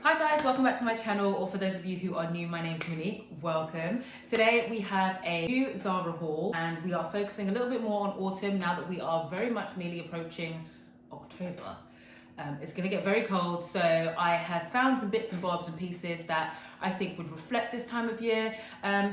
Hi guys, welcome back to my channel, or for those of you who are new, my name's Monique, welcome. Today we have a new Zara haul and we are focusing a little bit more on autumn now that we are very much nearly approaching October. It's going to get very cold, so I have found some bits and bobs and pieces that I think would reflect this time of year,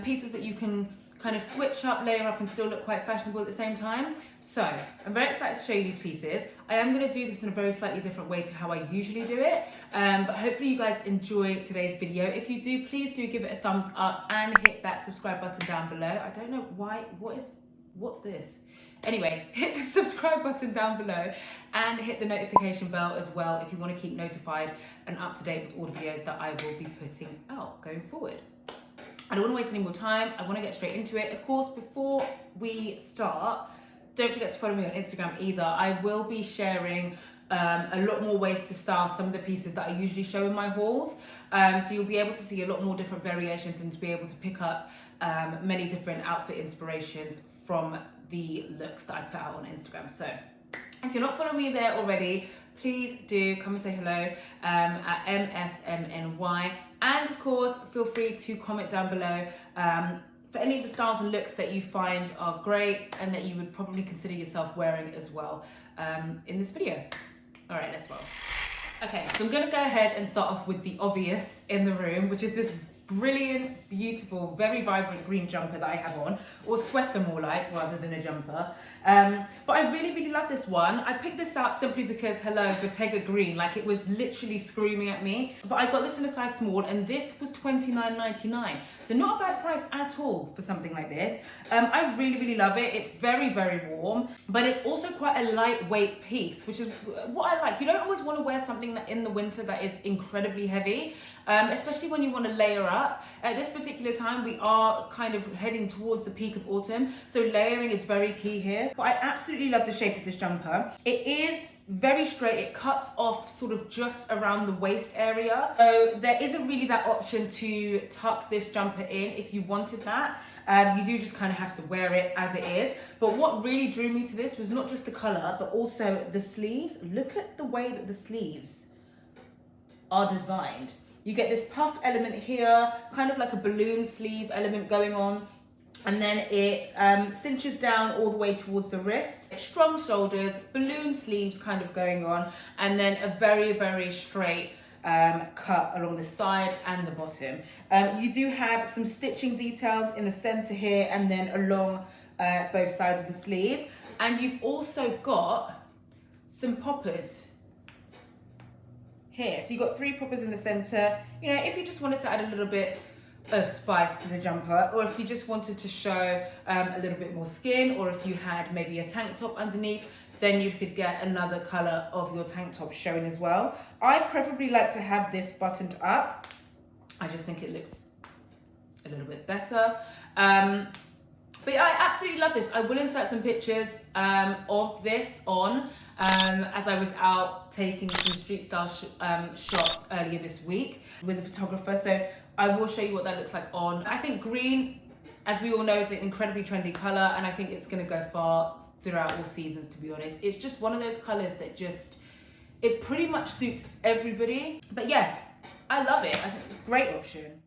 pieces that you can kind of switch up, layer up and still look quite fashionable at the same time. So I'm very excited to show you these pieces. I am going to do this in a very slightly different way to how I usually do it, but hopefully you guys enjoy today's video. If you do, please do give it a thumbs up and hit that subscribe button down below. I don't know why, what's this? Anyway, hit the subscribe button down below and hit the notification bell as well if you want to keep notified and up to date with all the videos that I will be putting out going forward. I don't want to waste any more time. I want to get straight into it. Of course, before we start, don't forget to follow me on Instagram either. I will be sharing a lot more ways to style some of the pieces that I usually show in my hauls. So you'll be able to see a lot more different variations and to be able to pick up many different outfit inspirations from the looks that I put out on Instagram. So if you're not following me there already, please do come and say hello at msmny. And of course, feel free to comment down below for any of the styles and looks that you find are great and that you would probably consider yourself wearing as well in this video. All right, let's roll. Okay, so I'm gonna go ahead and start off with the obvious in the room, which is this brilliant, beautiful, very vibrant green jumper that I have on, or sweater more like, rather than a jumper. But I really love this one. I picked this out simply because, hello, Bottega green, like it was literally screaming at me. But I got this in a size small and this was $29.99. So not a bad price at all for something like this. I really love it. It's very warm, but it's also quite a lightweight piece, which is what I like. You don't always want to wear something that in the winter that is incredibly heavy, especially when you want to layer up. At this particular time, we are kind of heading towards the peak of autumn, so layering is very key here. But I absolutely love the shape of this jumper. It is very straight. It cuts off sort of just around the waist area, so there isn't really that option to tuck this jumper in if you wanted that. You do just kind of have to wear it as it is. But what really drew me to this was not just the color, but also the sleeves. Look at the way that the sleeves are designed. You get this puff element here, kind of like a balloon sleeve element going on. And then it cinches down all the way towards the wrist. Strong shoulders, balloon sleeves kind of going on, and then a very straight cut along the side and the bottom. You do have some stitching details in the center here and then along both sides of the sleeves. And you've also got some poppers here. So you've got 3 poppers in the center. You know, if you just wanted to add a little bit of spice to the jumper, or if you just wanted to show a little bit more skin, or if you had maybe a tank top underneath, then you could get another color of your tank top showing as well. I preferably like to have this buttoned up. I just think it looks a little bit better. But yeah, I absolutely love this. I will insert some pictures of this on as I was out taking some street style shots earlier this week with a photographer. So I will show you what that looks like on. I think green, as we all know, is an incredibly trendy color, and I think it's gonna go far throughout all seasons, to be honest. It's just one of those colors that just, it pretty much suits everybody. But yeah, I love it. I think it's a great option.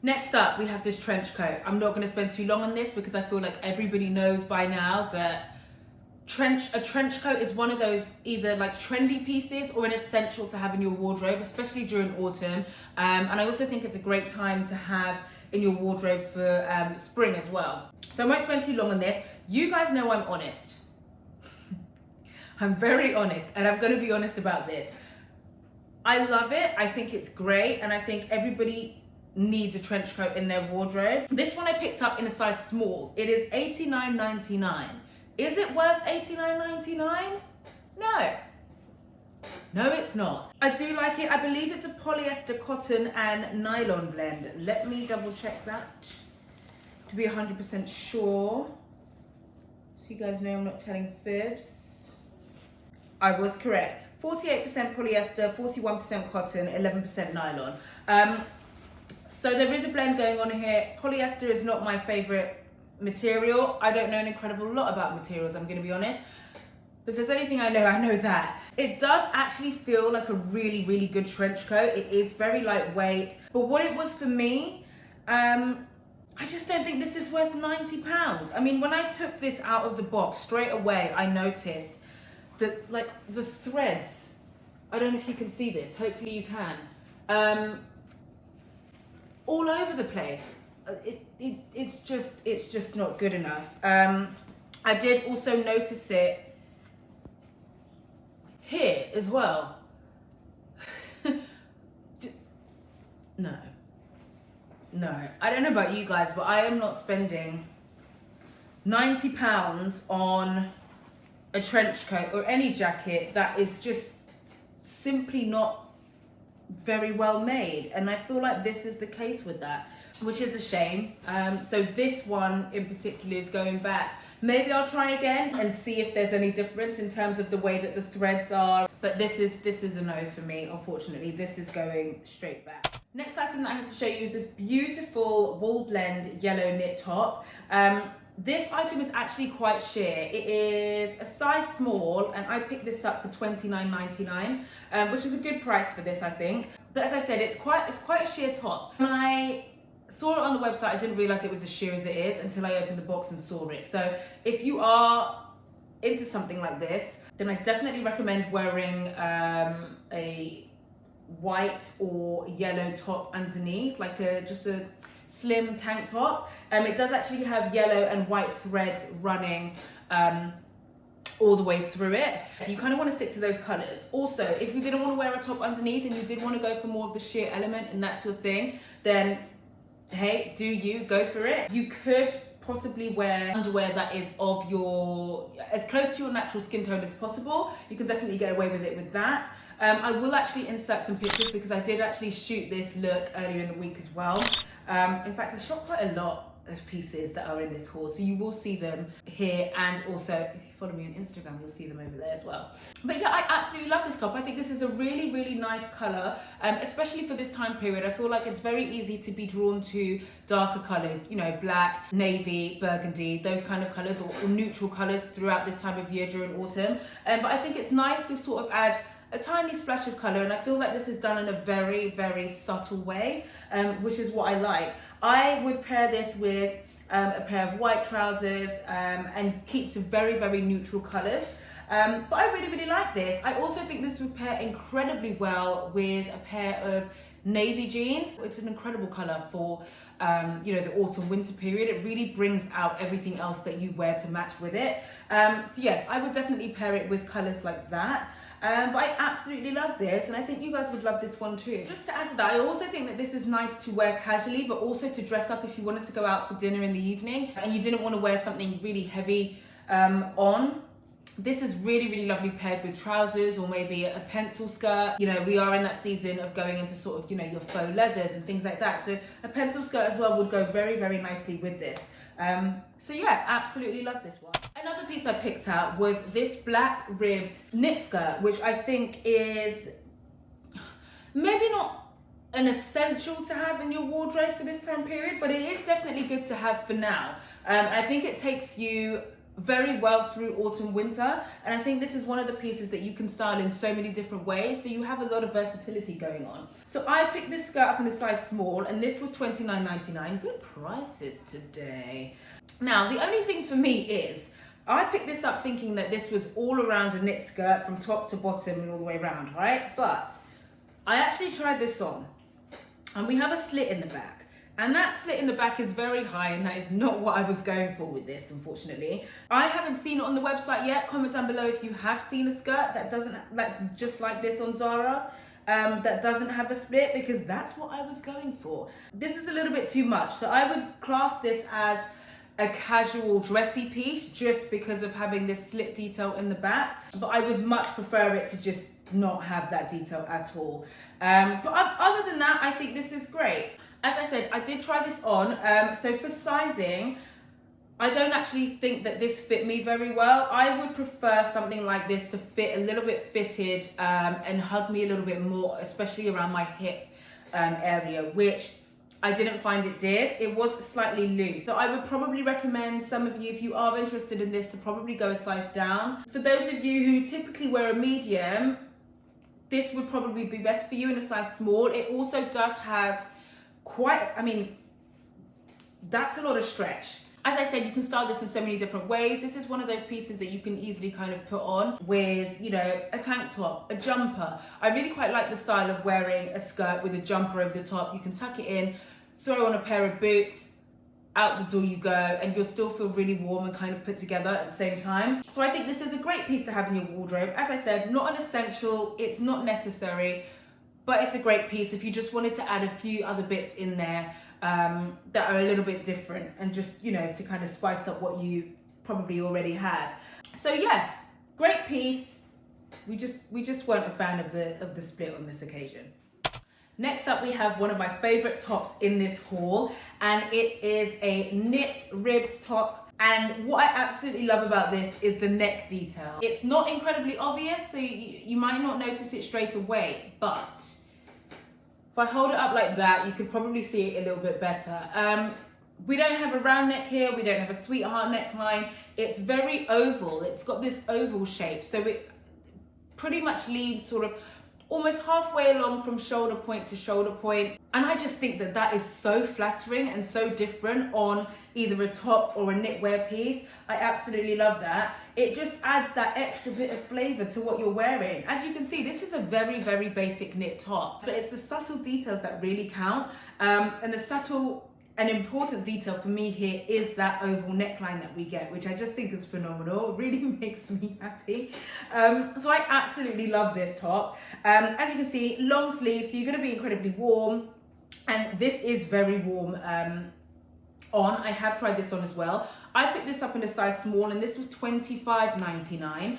Next up, we have this trench coat. I'm not gonna spend too long on this because I feel like everybody knows by now that a trench coat is one of those either like trendy pieces or an essential to have in your wardrobe, especially during autumn. And I also think it's a great time to have in your wardrobe for spring as well. So I won't spend too long on this. You guys know I'm honest. I'm very honest, and I'm gonna be honest about this. I love it, I think it's great, and I think everybody needs a trench coat in their wardrobe. This one I picked up in a size small. It is $89.99. Is it worth $89.99? No. No, it's not. I do like it. I believe it's a polyester, cotton, and nylon blend. Let me double check that to be 100% sure. So you guys know I'm not telling fibs. I was correct. 48% polyester, 41% cotton, 11% nylon. So there is a blend going on here. Polyester is not my favorite material. I don't know an incredible lot about materials, I'm gonna be honest. But if there's anything I know that. It does actually feel like a really, really good trench coat. It is very lightweight. But what it was for me, I just don't think this is worth £90. I mean, when I took this out of the box, straight away, I noticed that, like, the threads, I don't know if you can see this, hopefully you can, all over the place. It's just not good enough. I did also notice it here as well. No, I don't know about you guys, but I am not spending £90 on a trench coat or any jacket that is just simply not very well made. And I feel like this is the case with that, which is a shame. So this one in particular is going back. Maybe I'll try again and see if there's any difference in terms of the way that the threads are. But this is a no for me, unfortunately. This is going straight back. Next item that I have to show you is this beautiful wool blend yellow knit top. This item is actually quite sheer. It is a size small, and I picked this up for £29.99, which is a good price for this, I think. But as I said, it's quite a sheer top. When I saw it on the website, I didn't realize it was as sheer as it is until I opened the box and saw it. So if you are into something like this, then I definitely recommend wearing a white or yellow top underneath, like just a slim tank top. It does actually have yellow and white threads running all the way through it, so you kind of want to stick to those colors. Also, if you didn't want to wear a top underneath and you did want to go for more of the sheer element and that sort of thing, then hey, do you go for it. You could possibly wear underwear that is of your, as close to your natural skin tone as possible. You can definitely get away with it with that. I will actually insert some pictures because I did actually shoot this look earlier in the week as well. In fact, I shot quite a lot of pieces that are in this haul, so you will see them here, and also if you follow me on Instagram, you'll see them over there as well. But yeah, I absolutely love this top. I think this is a really, really nice color, especially for this time period. I feel like it's very easy to be drawn to darker colors, you know, black, navy, burgundy, those kind of colors, or neutral colors throughout this time of year during autumn. But I think it's nice to sort of add a tiny splash of color, and I feel like this is done in a very, very subtle way, which is what I like. I would pair this with a pair of white trousers and keep to very, very neutral colors. But I really, really like this. I also think this would pair incredibly well with a pair of navy jeans. It's an incredible color for you know, the autumn winter period. It really brings out everything else that you wear to match with it. So yes, I would definitely pair it with colors like that. But I absolutely love this, and I think you guys would love this one too. Just to add to that, I also think that this is nice to wear casually, but also to dress up if you wanted to go out for dinner in the evening and you didn't want to wear something really heavy on. This is really, really lovely paired with trousers or maybe a pencil skirt. You know, we are in that season of going into sort of, you know, your faux leathers and things like that. So a pencil skirt as well would go very, very nicely with this. So yeah, absolutely love this one. Another piece I picked out was this black ribbed knit skirt, which I think is maybe not an essential to have in your wardrobe for this time period, but it is definitely good to have for now. I think it takes you very well through autumn winter, and I think this is one of the pieces that you can style in so many different ways, so you have a lot of versatility going on. So I picked this skirt up in a size small, and this was £29.99. Good prices today. Now the only thing for me is I picked this up thinking that this was all around a knit skirt from top to bottom and all the way around, right? But I actually tried this on, and we have a slit in the back. And that slit in the back is very high, and that is not what I was going for with this, unfortunately. I haven't seen it on the website yet. Comment down below if you have seen a skirt that's just like this on Zara, that doesn't have a split, because that's what I was going for. This is a little bit too much, so I would class this as a casual dressy piece just because of having this slit detail in the back, but I would much prefer it to just not have that detail at all. But other than that, I think this is great. As I said, I did try this on, so for sizing, I don't actually think that this fit me very well. I would prefer something like this to fit a little bit fitted and hug me a little bit more, especially around my hip area, which I didn't find it did. It was slightly loose. So I would probably recommend some of you, if you are interested in this, to probably go a size down. For those of you who typically wear a medium, this would probably be best for you in a size small. It also does have quite, I mean, that's a lot of stretch. As I said, you can style this in so many different ways. This is one of those pieces that you can easily kind of put on with, you know, a tank top, a jumper. I really quite like the style of wearing a skirt with a jumper over the top. You can tuck it in, throw on a pair of boots, out the door you go, and you'll still feel really warm and kind of put together at the same time. So I think this is a great piece to have in your wardrobe. As I said, not an essential, it's not necessary, but it's a great piece if you just wanted to add a few other bits in there that are a little bit different, and just, you know, to kind of spice up what you probably already have. So yeah, great piece. We just weren't a fan of the split on this occasion. Next up, we have one of my favorite tops in this haul, and it is a knit ribbed top. And what I absolutely love about this is the neck detail. It's not incredibly obvious, so you might not notice it straight away, but if I hold it up like that, you could probably see it a little bit better. We don't have a round neck here, we don't have a sweetheart neckline. It's very oval, it's got this oval shape, so it pretty much leaves sort of almost halfway along from shoulder point to shoulder point. And I just think that that is so flattering and so different on either a top or a knitwear piece. I absolutely love that. It just adds that extra bit of flavor to what you're wearing. As you can see, this is a very, very basic knit top, but it's the subtle details that really count. And the subtle and important detail for me here is that oval neckline that we get, which I just think is phenomenal. It really makes me happy. So I absolutely love this top. As you can see, long sleeves, so you're going to be incredibly warm, and this is very warm on. I have tried this on as well. I picked this up in a size small, and this was $25.99.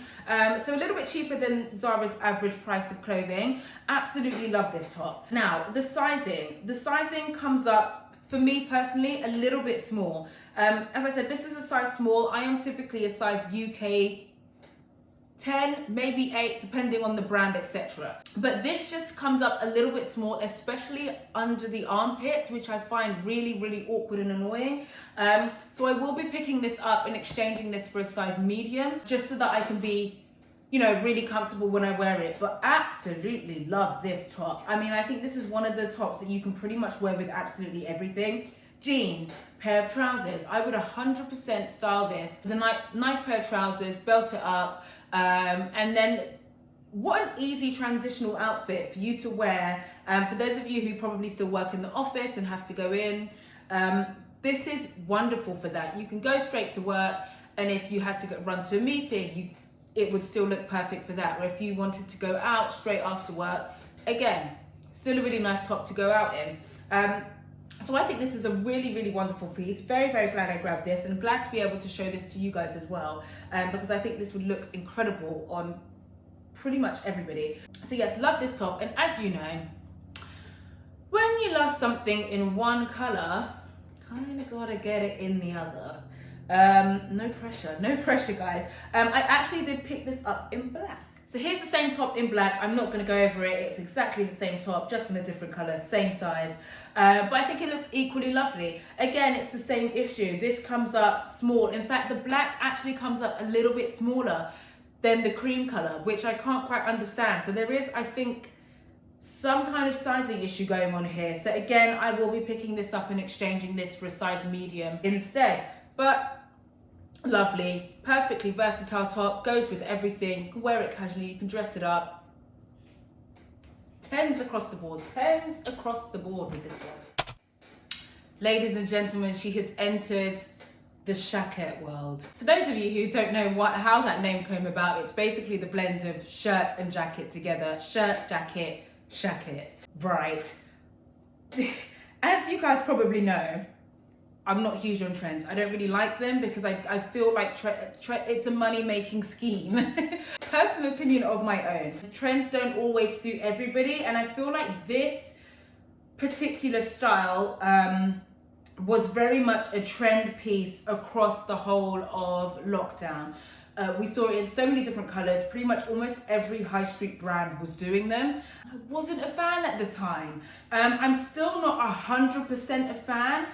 So a little bit cheaper than Zara's average price of clothing. Absolutely love this top. Now, the sizing comes up, for me personally, a little bit small. As I said, this is a size small. I am typically a size UK 10, maybe 8, depending on the brand, etc. But this just comes up a little bit small, especially under the armpits, which I find really, really awkward and annoying. So I will be picking this up and exchanging this for a size medium, just so that I can be, you know, really comfortable when I wear it. But absolutely love this top. I mean, I think this is one of the tops that you can pretty much wear with absolutely everything. Jeans, pair of trousers. I would 100% style this with a nice pair of trousers, belt it up, and then what an easy transitional outfit for you to wear. For those of you who probably still work in the office and have to go in, this is wonderful for that. You can go straight to work, and if you had to run to a meeting, it would still look perfect for that. Or if you wanted to go out straight after work, again, still a really nice top to go out in. So I think this is a really, really wonderful piece. Very, very glad I grabbed this, and glad to be able to show this to you guys as well, because I think this would look incredible on pretty much everybody. So yes, love this top. And as you know, when you love something in one color, kind of gotta get it in the other. No pressure guys. I actually did pick this up in black. So here's the same top in black. I'm not going to go over it. It's exactly the same top, just in a different color, same size. But I think it looks equally lovely. Again, it's the same issue. This comes up small. In fact, the black actually comes up a little bit smaller than the cream color, which I can't quite understand. So there is, I think, some kind of sizing issue going on here. So again, I will be picking this up and exchanging this for a size medium instead. But lovely, perfectly versatile top, goes with everything. You can wear it casually, you can dress it up. 10s across the board, 10s across the board with this one. Ladies and gentlemen, she has entered the shacket world. For those of you who don't know how that name came about, it's basically the blend of shirt and jacket together. Shirt, jacket, shacket. Right. As you guys probably know, I'm not huge on trends. I don't really like them because I feel like it's a money-making scheme. Personal opinion of my own. Trends don't always suit everybody, and I feel like this particular style was very much a trend piece across the whole of lockdown. We saw it in so many different colors. Pretty much almost every high street brand was doing them. I wasn't a fan at the time. I'm still not 100% a fan.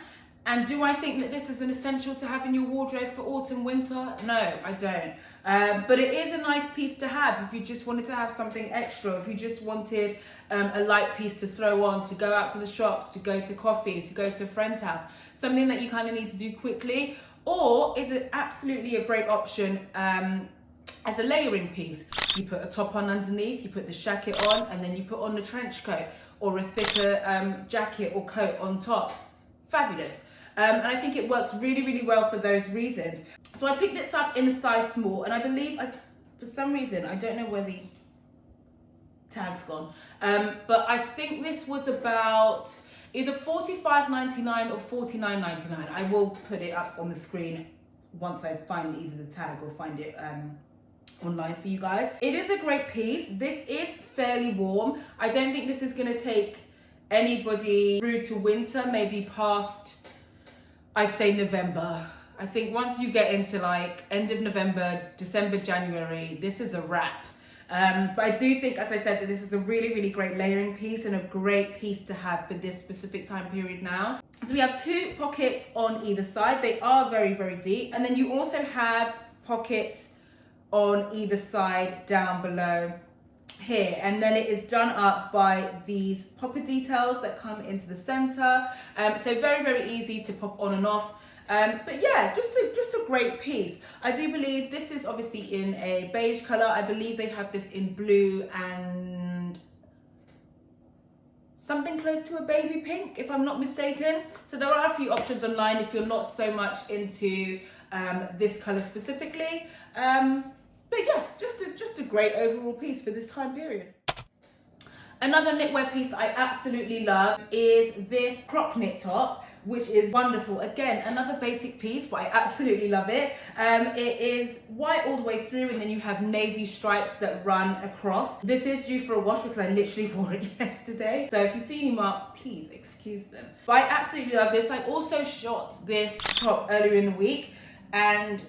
And do I think that this is an essential to have in your wardrobe for autumn, winter? No, I don't. But it is a nice piece to have if you just wanted to have something extra, if you just wanted a light piece to throw on, to go out to the shops, to go to coffee, to go to a friend's house, something that you kind of need to do quickly. Or is it absolutely a great option as a layering piece? You put a top on underneath, you put the jacket on, and then you put on the trench coat or a thicker jacket or coat on top. Fabulous. And I think it works really, really well for those reasons. So I picked this up in a size small, and I believe, for some reason, I don't know where the tag's gone, but I think this was about either $45.99 or $49.99. I will put it up on the screen once I find either the tag or find it online for you guys. It is a great piece. This is fairly warm. I don't think this is going to take anybody through to winter, maybe past, I'd say, November. I think once you get into like end of November, December, January, this is a wrap. But I do think, as I said, that this is a really, really great layering piece and a great piece to have for this specific time period now. So we have two pockets on either side. They are very, very deep. And then you also have pockets on either side down below here, and then it is done up by these popper details that come into the center. So very, very easy to pop on and off. But yeah, just a great piece. I do believe this is obviously in a beige color. I believe they have this in blue and something close to a baby pink, if I'm not mistaken. So there are a few options online if you're not so much into this color specifically. But yeah, just a great overall piece for this time period. Another knitwear piece that I absolutely love is this crop knit top, which is wonderful. Again, another basic piece, but I absolutely love it. It is white all the way through, and then you have navy stripes that run across. This is due for a wash because I literally wore it yesterday. So if you see any marks, please excuse them. But I absolutely love this. I also shot this top earlier in the week, and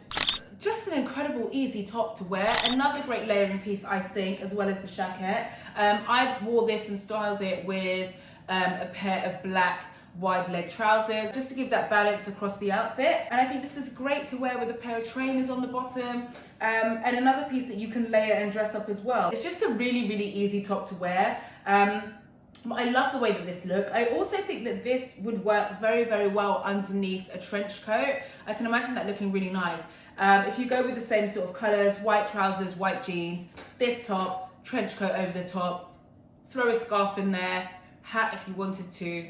just an incredible easy top to wear. Another great layering piece, I think, as well as the jacket. I wore this and styled it with a pair of black wide leg trousers, just to give that balance across the outfit. And I think this is great to wear with a pair of trainers on the bottom, and another piece that you can layer and dress up as well. It's just a really, really easy top to wear. I love the way that this looks. I also think that this would work very, very well underneath a trench coat. I can imagine that looking really nice. If you go with the same sort of colors, white trousers, white jeans, this top, trench coat over the top, throw a scarf in there, hat if you wanted to,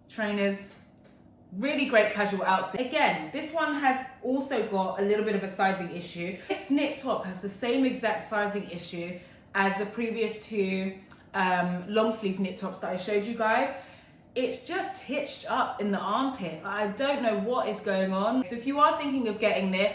trainers, really great casual outfit. Again, this one has also got a little bit of a sizing issue. This knit top has the same exact sizing issue as the previous two long sleeve knit tops that I showed you guys. It's just hitched up in the armpit. I don't know what is going on. So if you are thinking of getting this,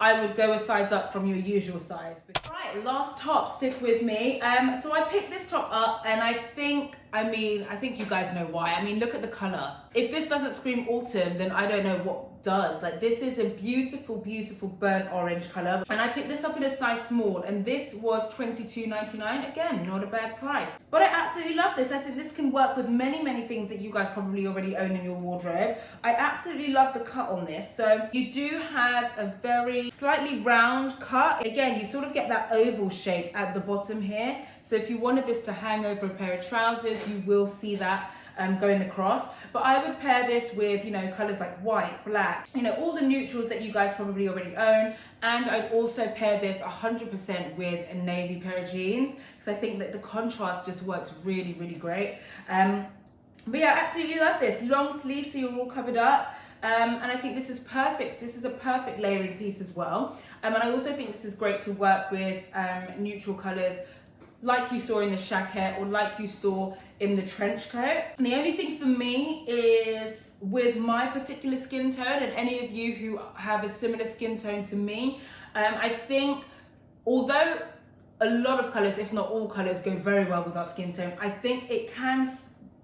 I would go a size up from your usual size. Right, last top, stick with me. So I picked this top up, and I think you guys know why. I mean, look at the color. If this doesn't scream autumn, then I don't know what does. Like, this is a beautiful, beautiful burnt orange color. And I picked this up in a size small, and this was $22.99. Again, not a bad price. But I absolutely love this. I think this can work with many, many things that you guys probably already own in your wardrobe. I absolutely love the cut on this. So you do have a very slightly round cut. Again, you sort of get that oval shape at the bottom here. So if you wanted this to hang over a pair of trousers, you will see that going across. But I would pair this with, you know, colors like white, black, you know, all the neutrals that you guys probably already own. And I'd also pair this 100% with a navy pair of jeans, because I think that the contrast just works really, really great. But yeah, I absolutely love this. Long sleeve, so you're all covered up. And I think this is perfect. This is a perfect layering piece as well. And I also think this is great to work with neutral colors, like you saw in the jacket or like you saw in the trench coat. And the only thing for me is, with my particular skin tone, and any of you who have a similar skin tone to me, I think although a lot of colors, if not all colors, go very well with our skin tone, I think it can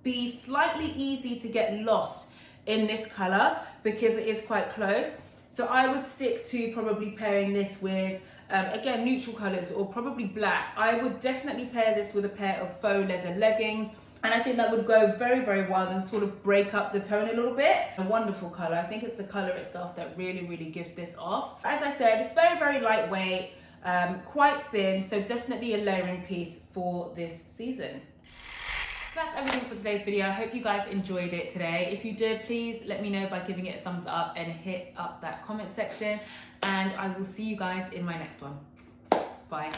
be slightly easy to get lost in this color because it is quite close. So I would stick to probably pairing this with, again, neutral colors or probably black. I would definitely pair this with a pair of faux leather leggings. And I think that would go very, very well and sort of break up the tone a little bit. A wonderful color. I think it's the color itself that really, really gives this off. As I said, very, very lightweight, quite thin. So definitely a layering piece for this season. So that's everything for today's video. I hope you guys enjoyed it today. If you did, please let me know by giving it a thumbs up and hit up that comment section. And I will see you guys in my next one. Bye.